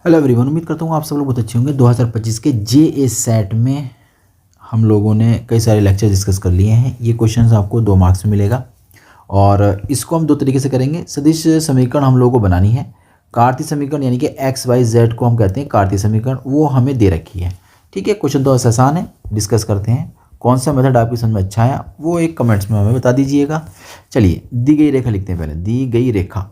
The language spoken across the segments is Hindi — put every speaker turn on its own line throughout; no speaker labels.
हेलो एवरीवन, उम्मीद करता हूँ आप सब लोग बहुत अच्छे होंगे। 2025 के जे सेट में हम लोगों ने कई सारे लेक्चर डिस्कस कर लिए हैं। ये क्वेश्चंस आपको 2 मार्क्स में मिलेगा और इसको हम 2 तरीके से करेंगे। सदिश समीकरण हम लोगों को बनानी है। कार्तीय समीकरण यानी कि एक्स वाई जेड को हम कहते हैं कार्तीय समीकरण, वो हमें दे रखी है। ठीक है, क्वेश्चन तो आसान है, डिस्कस करते हैं। कौन सा मेथड आपकी समझ में अच्छा आया वो एक कमेंट्स में हमें बता दीजिएगा। चलिए, दी गई रेखा लिखते हैं। पहले दी गई रेखा,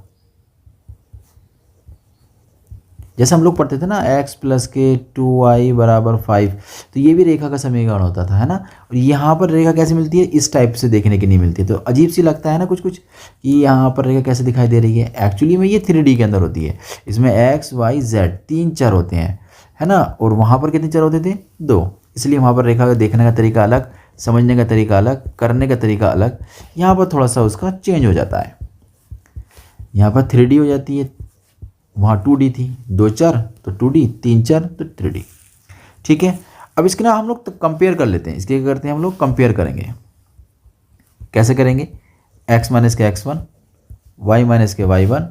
जैसे हम लोग पढ़ते थे ना x प्लस के 2y बराबर 5, तो ये भी रेखा का समीकरण होता था, है ना। और यहाँ पर रेखा कैसे मिलती है, इस टाइप से देखने की नहीं मिलती। तो अजीब सी लगता है ना कुछ कुछ कि यहाँ पर रेखा कैसे दिखाई दे रही है। एक्चुअली में ये 3D के अंदर होती है। इसमें x y z 3 चर होते हैं, है ना। और वहाँ पर कितने चर होते थे, 2। इसलिए वहाँ पर रेखा का देखने का तरीका अलग, समझने का तरीका अलग, करने का तरीका अलग। यहाँ पर थोड़ा सा उसका चेंज हो जाता है। यहाँ पर 3D हो जाती है, वहाँ 2D थी, 2 चर तो 2D, 3 चर तो 3D। ठीक है, अब इसके ना हम लोग कंपेयर कर लेते हैं। इसके क्या करते हैं, हम लोग कंपेयर करेंगे। कैसे करेंगे, x माइनस के x1, y माइनस के y1,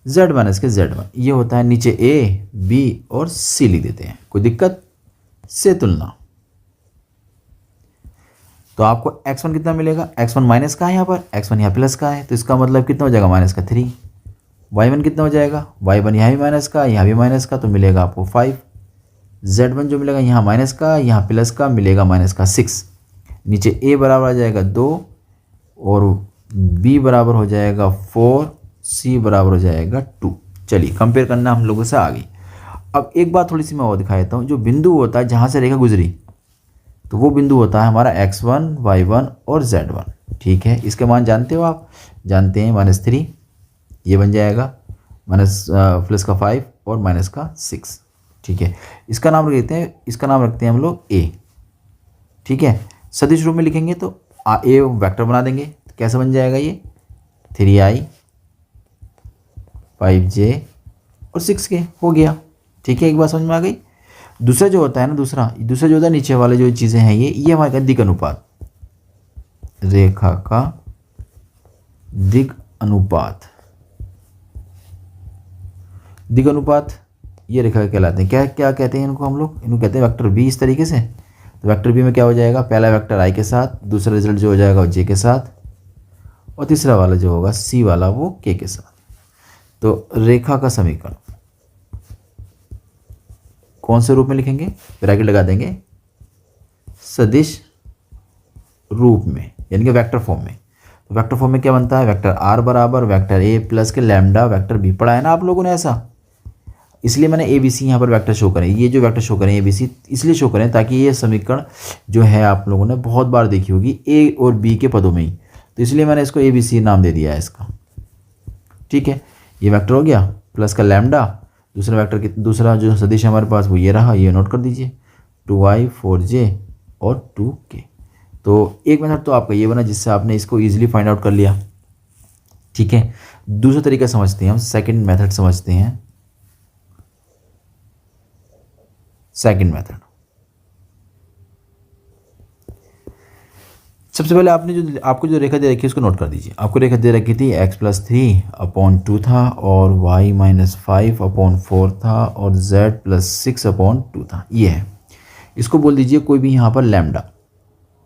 z माइनस के z1। ये होता है नीचे a b और c लिख देते हैं। कोई दिक्कत से तुलना, तो आपको x1 कितना मिलेगा, x1 माइनस का है, यहाँ पर x1 यहाँ प्लस का है, तो इसका मतलब कितना हो जाएगा, माइनस का 3। y1 कितना हो जाएगा, y1 यहाँ भी माइनस का, यहाँ भी माइनस का, तो मिलेगा आपको 5। z1 जो मिलेगा यहाँ माइनस का, यहाँ प्लस का, मिलेगा माइनस का 6। नीचे a बराबर आ जाएगा 2 और b बराबर हो जाएगा 4, c बराबर हो जाएगा 2। चलिए, कंपेयर करना हम लोगों से आ गई। अब एक बात थोड़ी सी मैं और दिखा देता हूँ। जो बिंदु होता है जहाँ से रेखा गुजरी, तो वो बिंदु होता है हमारा x1, y1 और z1। ठीक है, इसके मान जानते हो आप, जानते हैं -3, ये बन जाएगा माइनस प्लस का 5 और माइनस का 6। ठीक है, इसका नाम रखते हैं, इसका नाम रखते हैं हम लोग a। ठीक है, सदिश रूप में लिखेंगे तो a वेक्टर बना देंगे, तो कैसे बन जाएगा ये 3i 5j और 6k हो गया। ठीक है, एक बात समझ में आ गई। दूसरा जो होता है ना, दूसरा जो होता है नीचे वाले जो चीज़ें हैं, ये हमारे दिक् अनुपात, रेखा का दिक् अनुपात। दिक् अनुपात ये रेखा कहलाते हैं। क्या क्या कहते हैं इनको, हम लोग इनको कहते हैं वेक्टर बी। इस तरीके से, तो वेक्टर बी में क्या हो जाएगा, पहला वेक्टर आई के साथ, दूसरा रिजल्ट जो हो जाएगा वो जे के साथ, और तीसरा वाला जो होगा सी वाला वो के साथ। तो रेखा का समीकरण कौन से रूप में लिखेंगे, ब्रैकेट लगा देंगे, सदिश रूप में यानी कि वेक्टर फॉर्म में। तो वेक्टर फॉर्म में क्या बनता है, वेक्टर आर बराबर वेक्टर ए प्लस के लैम्डा वेक्टर बी। पढ़ा है ना आप लोगों ने ऐसा, इसलिए मैंने ए बी सी यहाँ पर वेक्टर शो करें। ये जो वेक्टर शो करें ए बी सी इसलिए शो करें ताकि ये समीकरण जो है आप लोगों ने बहुत बार देखी होगी ए और बी के पदों में ही, तो इसलिए मैंने इसको ए बी सी नाम दे दिया है इसका। ठीक है, ये वेक्टर हो गया प्लस का लैम्डा, दूसरा वेक्टर दूसरा जो सदिश हमारे पास वो ये रहा, ये नोट कर दीजिए 2i 4j और 2k। तो एक मेथड तो आपका ये बना जिससे आपने इसको ईजिली फाइंड आउट कर लिया। ठीक है, दूसरा तरीका समझते हैं हम, सेकंड मेथड समझते हैं। सेकंड मेथड, सबसे पहले आपको जो रेखा दे रखी है उसको नोट कर दीजिए। आपको रेखा दे रखी थी x प्लस 3/2 था और y माइनस 5/4 था और z प्लस 6/2 था। ये है, इसको बोल दीजिए कोई भी यहाँ पर लैम्डा,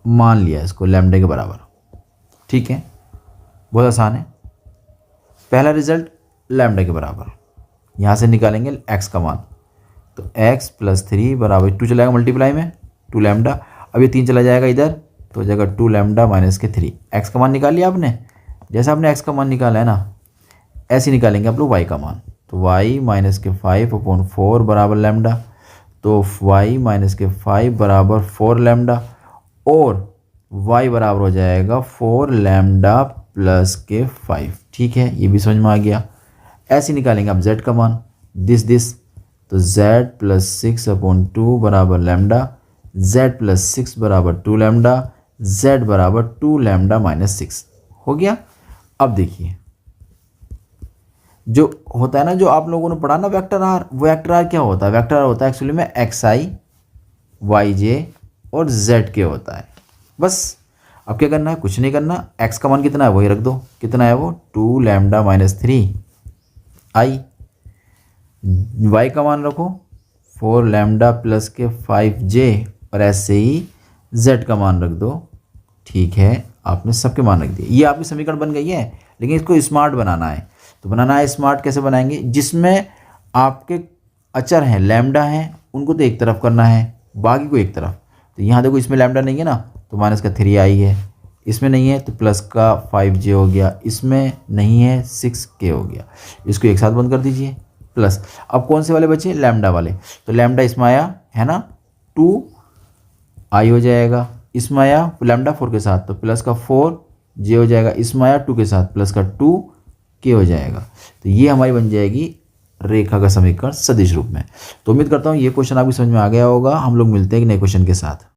मान लिया इसको लैम्डा के बराबर। ठीक है, बहुत आसान है। पहला रिजल्ट लैम्डा के बराबर, यहाँ से निकालेंगे x का मान, तो x प्लस 3 बराबर 2 चला जाएगा मल्टीप्लाई में 2 लैम्डा। अब ये 3 चला जाएगा इधर, तो हो जाएगा 2 लैम्डा माइनस के 3। x का मान निकाल लिया आपने। जैसा आपने x का मान निकाला है ना, ऐसे ही निकालेंगे आप लोग y का मान। तो y माइनस के 5/4 बराबर लैम्डा, तो y माइनस के 5 बराबर 4 लैम्डा और y बराबर हो जाएगा 4 लैम्डा प्लस के 5। ठीक है, ये भी समझ में आ गया। ऐसे निकालेंगे आप z का मान, दिस, तो z प्लस 6/2 बराबर लैम्डा, z प्लस 6 बराबर 2 लैम्डा, z बराबर 2 लैम्डा माइनस 6 हो गया। अब देखिए, जो होता है ना, जो आप लोगों ने पढ़ा ना वेक्टर आर, वो वेक्टर आर क्या होता है, वेक्टर आर होता है एक्चुअली में xi yj और zk होता है। बस अब क्या करना है, कुछ नहीं करना, x का मान कितना है वही रख दो। कितना है वो, 2 लैम्डा माइनस 3 i, y का मान रखो 4 लैम्डा प्लस के 5j और ऐसे ही z का मान रख दो। ठीक है, आपने सबके मान रख दिए। ये आपकी समीकरण बन गई है, लेकिन इसको स्मार्ट बनाना है। तो बनाना है स्मार्ट, कैसे बनाएंगे? जिसमें आपके अचर हैं, लैम्डा हैं, उनको तो एक तरफ करना है, बाकी को एक तरफ। तो यहाँ देखो इसमें लैम्डा नहीं है ना, तो माइनस का 3i है। इसमें नहीं है तो प्लस का 5j हो गया। इसमें नहीं है 6k हो गया। इसको एक साथ बंद कर दीजिए। प्लस अब कौन से वाले बचे? लैम्डा वाले। तो लैम्डा इसमें आया है ना 2i हो जाएगा। इसमें आया लैम्डा 4 के साथ तो प्लस का 4j हो जाएगा। इसमें आया 2 के साथ प्लस का 2k हो जाएगा। तो ये हमारी बन जाएगी रेखा का समीकरण सदिश रूप में। तो उम्मीद करता हूँ ये क्वेश्चन आपकी समझ में आ गया होगा। हम लोग मिलते हैं एक नए क्वेश्चन के साथ।